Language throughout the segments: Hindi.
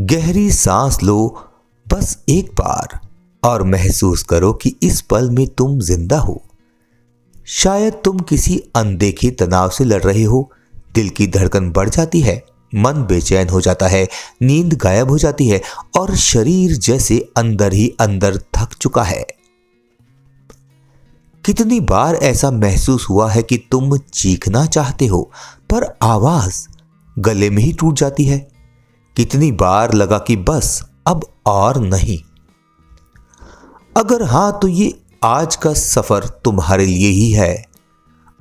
गहरी सांस लो, बस एक बार, और महसूस करो कि इस पल में तुम जिंदा हो। शायद तुम किसी अनदेखे तनाव से लड़ रहे हो। दिल की धड़कन बढ़ जाती है, मन बेचैन हो जाता है, नींद गायब हो जाती है और शरीर जैसे अंदर ही अंदर थक चुका है। कितनी बार ऐसा महसूस हुआ है कि तुम चीखना चाहते हो पर आवाज गले में ही टूट जाती है। कितनी बार लगा कि बस अब और नहीं। अगर हां, तो ये आज का सफर तुम्हारे लिए ही है।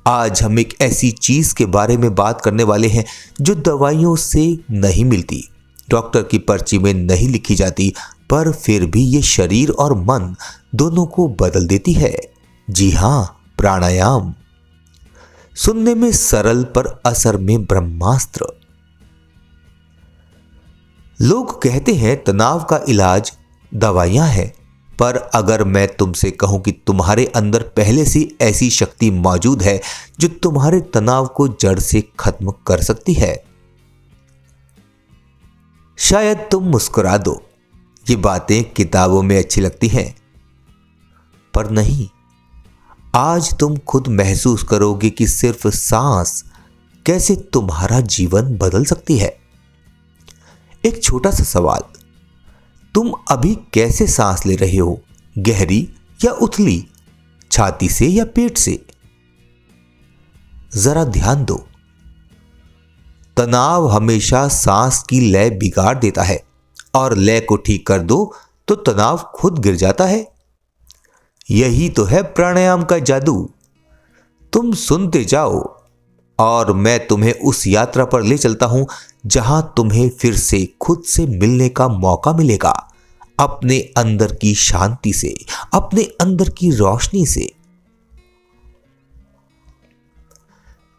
आज हम एक ऐसी चीज के बारे में बात करने वाले हैं जो दवाइयों से नहीं मिलती, डॉक्टर की पर्ची में नहीं लिखी जाती, पर फिर भी ये शरीर और मन दोनों को बदल देती है। जी हां, प्राणायाम। सुनने में सरल पर असर में ब्रह्मास्त्र। लोग कहते हैं तनाव का इलाज दवाइयां हैं, पर अगर मैं तुमसे कहूं कि तुम्हारे अंदर पहले से ऐसी शक्ति मौजूद है जो तुम्हारे तनाव को जड़ से खत्म कर सकती है। शायद तुम मुस्कुरा दो, ये बातें किताबों में अच्छी लगती हैं, पर नहीं। आज तुम खुद महसूस करोगे कि सिर्फ सांस कैसे तुम्हारा जीवन बदल सकती है। एक छोटा सा सवाल, तुम अभी कैसे सांस ले रहे हो? गहरी या उथली? छाती से या पेट से? जरा ध्यान दो। तनाव हमेशा सांस की लय बिगाड़ देता है, और लय को ठीक कर दो तो तनाव खुद गिर जाता है। यही तो है प्राणायाम का जादू। तुम सुनते जाओ और मैं तुम्हें उस यात्रा पर ले चलता हूं जहां तुम्हें फिर से खुद से मिलने का मौका मिलेगा, अपने अंदर की शांति से, अपने अंदर की रोशनी से।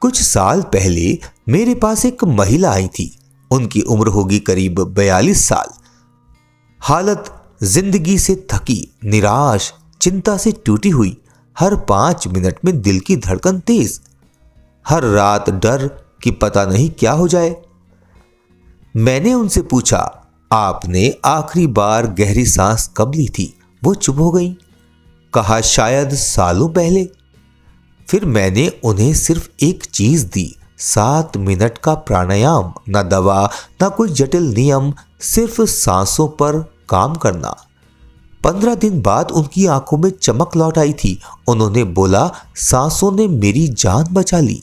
कुछ साल पहले मेरे पास एक महिला आई थी। उनकी उम्र होगी करीब 42 साल। हालत जिंदगी से थकी, निराश, चिंता से टूटी हुई, हर 5 मिनट में दिल की धड़कन तेज, हर रात डर कि पता नहीं क्या हो जाए। मैंने उनसे पूछा, आपने आखिरी बार गहरी सांस कब ली थी? वो चुप हो गई। कहा, शायद सालों पहले। फिर मैंने उन्हें सिर्फ एक चीज दी, 7 मिनट का प्राणायाम। ना दवा, ना कोई जटिल नियम, सिर्फ सांसों पर काम करना। 15 दिन बाद उनकी आंखों में चमक लौट आई थी। उन्होंने बोला, सांसों ने मेरी जान बचा ली।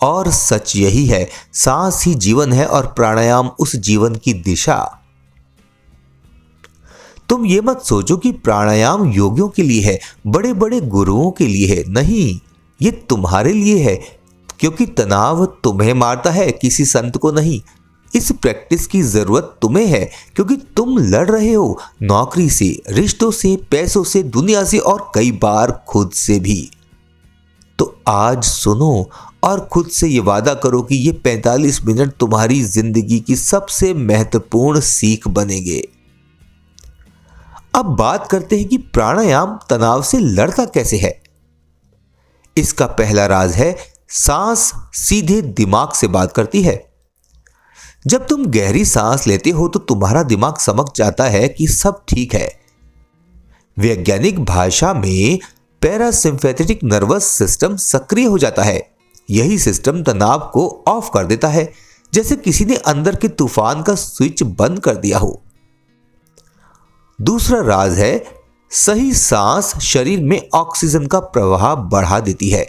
और सच यही है, सांस ही जीवन है और प्राणायाम उस जीवन की दिशा। तुम ये मत सोचो कि प्राणायाम योगियों के लिए है, बड़े बड़े गुरुओं के लिए है। नहीं, ये तुम्हारे लिए है, क्योंकि तनाव तुम्हें मारता है, किसी संत को नहीं। इस प्रैक्टिस की जरूरत तुम्हें है, क्योंकि तुम लड़ रहे हो नौकरी से, रिश्तों से, पैसों से, दुनिया से और कई बार खुद से भी। तो आज सुनो और खुद से ये वादा करो कि ये 45 मिनट तुम्हारी जिंदगी की सबसे महत्वपूर्ण सीख बनेंगे। अब बात करते हैं कि प्राणायाम तनाव से लड़ता कैसे है। इसका पहला राज है, सांस सीधे दिमाग से बात करती है। जब तुम गहरी सांस लेते हो तो तुम्हारा दिमाग समझ जाता है कि सब ठीक है। वैज्ञानिक भाषा में पैरासिम्पैथेटिक नर्वस सिस्टम सक्रिय हो जाता है। यही सिस्टम तनाव को ऑफ कर देता है, जैसे किसी ने अंदर के तूफान का स्विच बंद कर दिया हो। दूसरा राज है, सही सांस शरीर में ऑक्सीजन का प्रवाह बढ़ा देती है।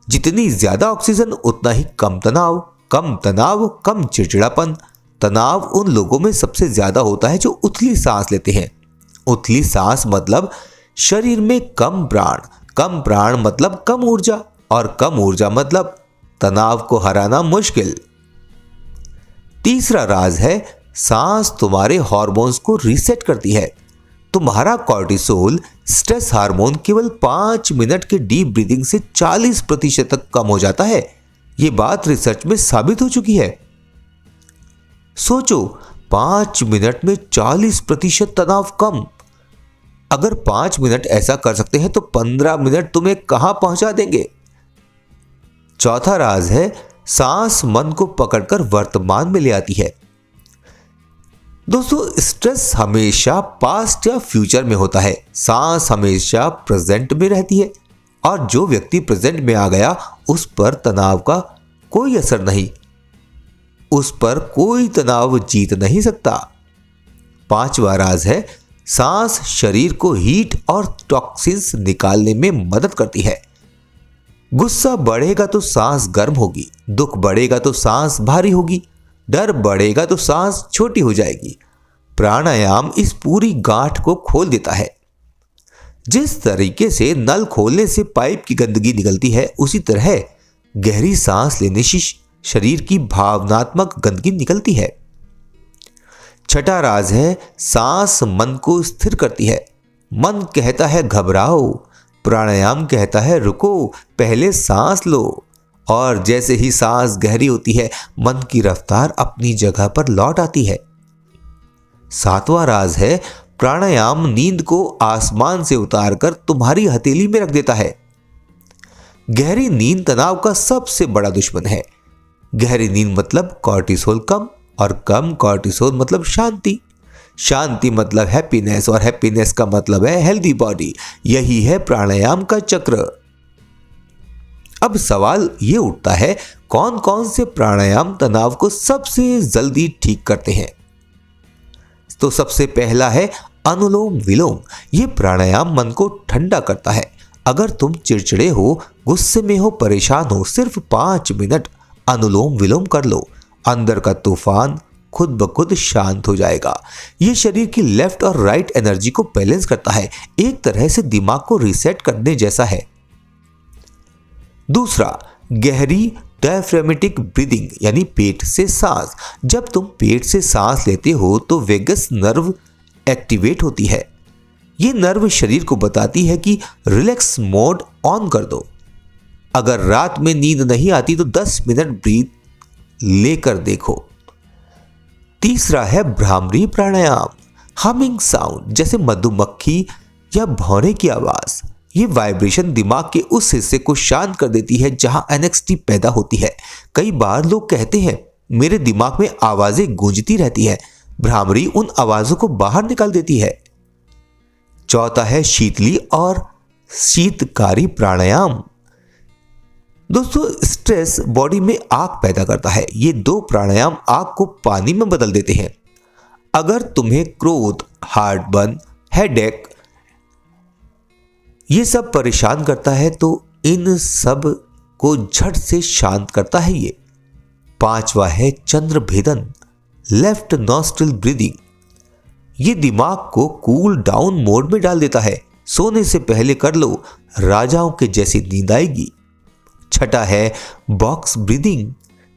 जितनी ज्यादा ऑक्सीजन उतना ही कम तनाव, कम तनाव कम चिड़चिड़ापन। तनाव उन लोगों में सबसे ज्यादा होता है जो उथली सांस लेते हैं। उथली सांस मतलब शरीर में कम प्राण मतलब कम ऊर्जा, और कम ऊर्जा मतलब तनाव को हराना मुश्किल। तीसरा राज है, सांस तुम्हारे हार्मोन्स को रीसेट करती है। तुम्हारा कॉर्टिसोल स्ट्रेस हार्मोन केवल 5 मिनट के डीप ब्रीदिंग से 40% तक कम हो जाता है। यह बात रिसर्च में साबित हो चुकी है। सोचो, 5 मिनट में 40% तनाव कम। अगर 5 मिनट ऐसा कर सकते हैं तो 15 मिनट तुम्हें कहां पहुंचा देंगे। चौथा राज है, सांस मन को पकड़कर वर्तमान में ले आती है। दोस्तों, स्ट्रेस हमेशा पास्ट या फ्यूचर में होता है, सांस हमेशा प्रेजेंट में रहती है, और जो व्यक्ति प्रेजेंट में आ गया उस पर तनाव का कोई असर नहीं, उस पर कोई तनाव जीत नहीं सकता। पांचवा राज है, सांस शरीर को हीट और टॉक्सिन्स निकालने में मदद करती है। गुस्सा बढ़ेगा तो सांस गर्म होगी, दुख बढ़ेगा तो सांस भारी होगी, डर बढ़ेगा तो सांस छोटी हो जाएगी। प्राणायाम इस पूरी गांठ को खोल देता है। जिस तरीके से नल खोलने से पाइप की गंदगी निकलती है, उसी तरह गहरी सांस लेने से शरीर की भावनात्मक गंदगी निकलती है। छठा राज है, सांस मन को स्थिर करती है। मन कहता है घबराओ, प्राणायाम कहता है रुको, पहले सांस लो, और जैसे ही सांस गहरी होती है मन की रफ्तार अपनी जगह पर लौट आती है। सातवां राज है, प्राणायाम नींद को आसमान से उतारकर तुम्हारी हथेली में रख देता है। गहरी नींद तनाव का सबसे बड़ा दुश्मन है। गहरी नींद मतलब कॉर्टिसोल कम, और कम कॉर्टिसोल मतलब शांति, शांति मतलब हैप्पीनेस, और हैप्पीनेस का मतलब है हेल्दी बॉडी। यही है प्राणायाम का चक्र। अब सवाल ये उठता है, कौन कौन से प्राणायाम तनाव को सबसे जल्दी ठीक करते हैं? तो सबसे पहला है अनुलोम विलोम। ये प्राणायाम मन को ठंडा करता है। अगर तुम चिड़चिड़े हो, गुस्से में हो, परेशान हो, सिर्फ 5 मिनट अनुलोम विलोम कर लो, अंदर का तूफान खुद ब खुद शांत हो जाएगा। ये शरीर की लेफ्ट और राइट एनर्जी को बैलेंस करता है, एक तरह से दिमाग को रीसेट करने जैसा है। दूसरा, गहरी डायफ्रामेटिक ब्रीदिंग यानी पेट से सांस। जब तुम पेट से सांस लेते हो तो वेगस नर्व एक्टिवेट होती है। ये नर्व शरीर को बताती है कि रिलैक्स मोड ऑन कर दो। अगर रात में नींद नहीं आती तो 10 मिनट ब्रीथ लेकर देखो। तीसरा है भ्रामरी प्राणायाम। हमिंग साउंड जैसे मधुमक्खी या भौरे की आवाज। ये वाइब्रेशन दिमाग के उस हिस्से को शांत कर देती है जहां एंग्जाइटी पैदा होती है। कई बार लोग कहते हैं मेरे दिमाग में आवाजें गूंजती रहती हैं। भ्रामरी उन आवाजों को बाहर निकाल देती है। चौथा है शीतली और शीतकारी प्राणायाम। दोस्तों, स्ट्रेस बॉडी में आग पैदा करता है। ये 2 प्राणायाम आग को पानी में बदल देते हैं। अगर तुम्हें क्रोध, हार्टबर्न, हेडेक ये सब परेशान करता है तो इन सब को झट से शांत करता है ये। पांचवा है चंद्र भेदन, लेफ्ट नॉस्ट्रिल ब्रीदिंग। ये दिमाग को कूल डाउन मोड में डाल देता है। सोने से पहले कर लो, राजाओं के जैसी नींद आएगी। छठा है बॉक्स ब्रीदिंग।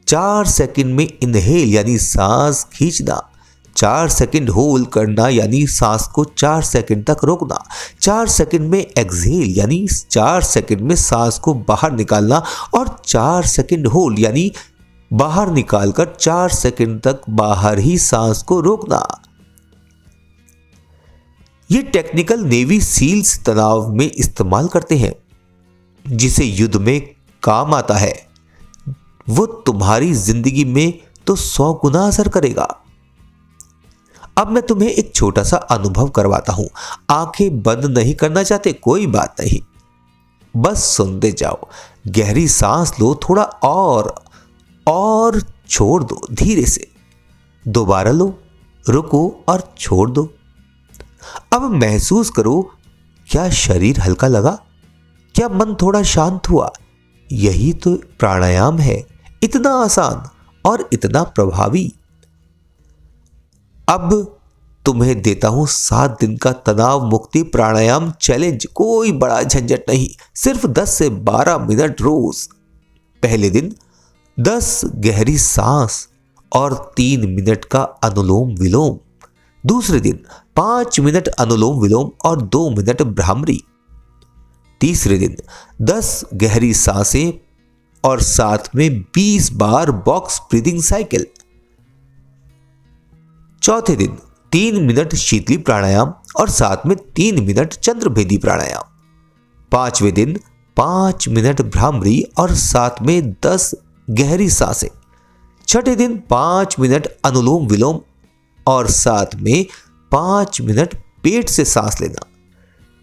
4 सेकंड में इनहेल यानी सांस खींचना, 4 सेकंड होल्ड करना यानी सांस को 4 सेकंड तक रोकना, 4 सेकंड में एक्सहेल यानी 4 सेकंड में सांस को बाहर निकालना, और 4 सेकंड होल्ड यानी बाहर निकालकर 4 सेकंड तक बाहर ही सांस को रोकना। ये टेक्निकल नेवी सील्स तनाव में इस्तेमाल करते हैं, जिसे युद्ध में काम आता है। वो तुम्हारी जिंदगी में तो 100 गुना असर करेगा। अब मैं तुम्हें एक छोटा सा अनुभव करवाता हूं। आंखें बंद नहीं करना चाहते? कोई बात नहीं, बस सुनते जाओ। गहरी सांस लो, थोड़ा और छोड़ दो धीरे से। दोबारा लो, रुको और छोड़ दो। अब महसूस करो, क्या शरीर हल्का लगा? क्या मन थोड़ा शांत हुआ? यही तो प्राणायाम है, इतना आसान और इतना प्रभावी। अब तुम्हें देता हूं 7 दिन का तनाव मुक्ति प्राणायाम चैलेंज। कोई बड़ा झंझट नहीं, सिर्फ 10 से 12 मिनट रोज। पहले दिन 10 गहरी सांस और 3 मिनट का अनुलोम विलोम। दूसरे दिन 5 मिनट अनुलोम विलोम और 2 मिनट भ्रामरी। तीसरे दिन 10 गहरी सांसें और साथ में 20 बार बॉक्स ब्रीदिंग साइकिल। चौथे दिन 3 मिनट शीतली प्राणायाम और साथ में 3 मिनट चंद्रभेदी प्राणायाम। पांचवें दिन 5 मिनट भ्रामरी और साथ में 10 गहरी सांसें। छठे दिन 5 मिनट अनुलोम विलोम और साथ में 5 मिनट पेट से सांस लेना।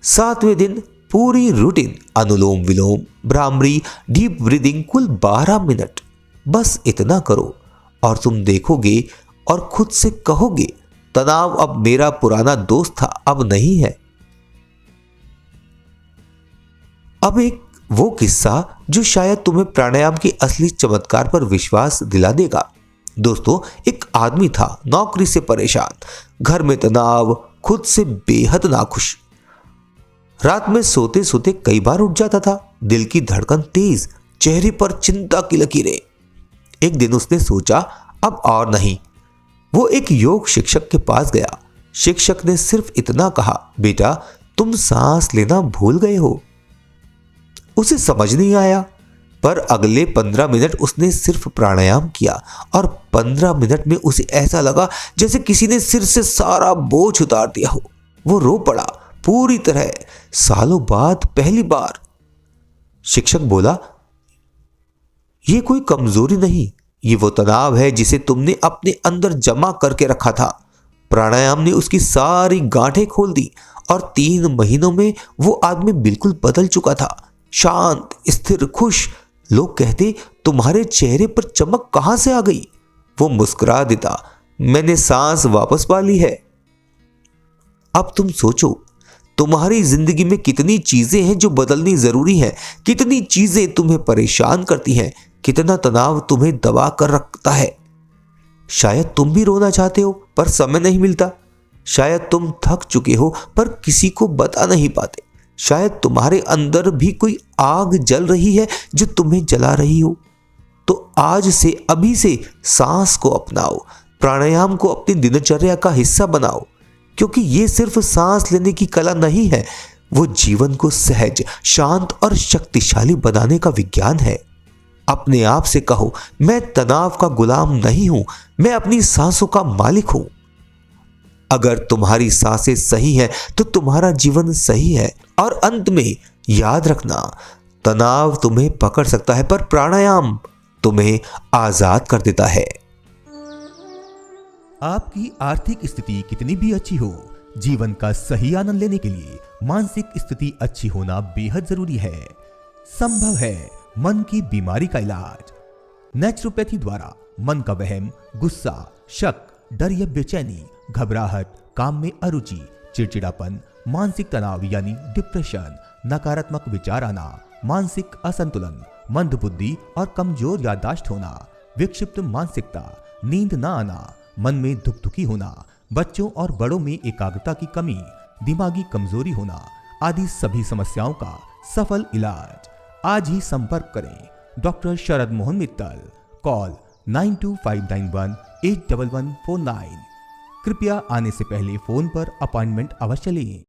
7वें दिन पूरी रूटीन, अनुलोम विलोम, भ्रामरी, डीप ब्रीदिंग, कुल 12 मिनट। बस इतना करो और तुम देखोगे और खुद से कहोगे, तनाव अब मेरा पुराना दोस्त था, अब नहीं है। अब एक वो किस्सा जो शायद तुम्हें प्राणायाम के असली चमत्कार पर विश्वास दिला देगा। दोस्तों, एक आदमी था, नौकरी से परेशान, घर में तनाव, खुद से बेहद नाखुश। रात में सोते सोते कई बार उठ जाता था, दिल की धड़कन तेज, चेहरे पर चिंता की लकीरें। एक दिन उसने सोचा, अब और नहीं। वो एक योग शिक्षक के पास गया। शिक्षक ने सिर्फ इतना कहा, बेटा तुम सांस लेना भूल गए हो। उसे समझ नहीं आया, पर अगले 15 मिनट उसने सिर्फ प्राणायाम किया और 15 मिनट में उसे ऐसा लगा जैसे किसी ने सिर से सारा बोझ उतार दिया हो। वो रो पड़ा पूरी तरह, सालों बाद पहली बार। शिक्षक बोला, ये कोई कमजोरी नहीं, ये वो तनाव है जिसे तुमने अपने अंदर जमा करके रखा था। प्राणायाम ने उसकी सारी गांठें खोल दी और 3 महीनों में वो आदमी बिल्कुल बदल चुका था, शांत, स्थिर, खुश। लोग कहते, तुम्हारे चेहरे पर चमक कहां से आ गई? वो मुस्कुरा देता, मैंने सांस वापस पा ली है। अब तुम सोचो, तुम्हारी जिंदगी में कितनी चीजें हैं जो बदलनी जरूरी है, कितनी चीजें तुम्हें परेशान करती हैं, कितना तनाव तुम्हें दबा कर रखता है। शायद तुम भी रोना चाहते हो पर समय नहीं मिलता। शायद तुम थक चुके हो पर किसी को बता नहीं पाते। शायद तुम्हारे अंदर भी कोई आग जल रही है जो तुम्हें जला रही हो। तो आज से, अभी से सांस को अपनाओ, प्राणायाम को अपनी दिनचर्या का हिस्सा बनाओ, क्योंकि ये सिर्फ सांस लेने की कला नहीं है, वो जीवन को सहज, शांत और शक्तिशाली बनाने का विज्ञान है। अपने आप से कहो, मैं तनाव का गुलाम नहीं हूं, मैं अपनी सांसों का मालिक हूं। अगर तुम्हारी सांसें सही हैं तो तुम्हारा जीवन सही है। और अंत में याद रखना, तनाव तुम्हें पकड़ सकता है पर प्राणायाम तुम्हें आजाद कर देता है। आपकी आर्थिक स्थिति कितनी भी अच्छी हो, जीवन का सही आनंद लेने के लिए मानसिक स्थिति अच्छी होना बेहद जरूरी है। संभव है मन की बीमारी का इलाज। नेचुरोपैथी द्वारा मन का वहम, गुस्सा, शक, डर या बेचैनी, घबराहट, काम में अरुचि, चिड़चिड़ापन, मानसिक तनाव यानी डिप्रेशन, नकारात्मक विचार आना, मानसिक असंतुलन, मंद बुद्धि और कमजोर याददाश्त होना, विक्षिप्त मानसिकता, नींद न आना, मन में दुखी होना, बच्चों और बड़ों में एकाग्रता की कमी, दिमागी कमजोरी होना आदि सभी समस्याओं का सफल इलाज। आज ही संपर्क करें डॉक्टर शरद मोहन मित्तल। कॉल 9259181149। कृपया आने से पहले फोन पर अपॉइंटमेंट अवश्य लें।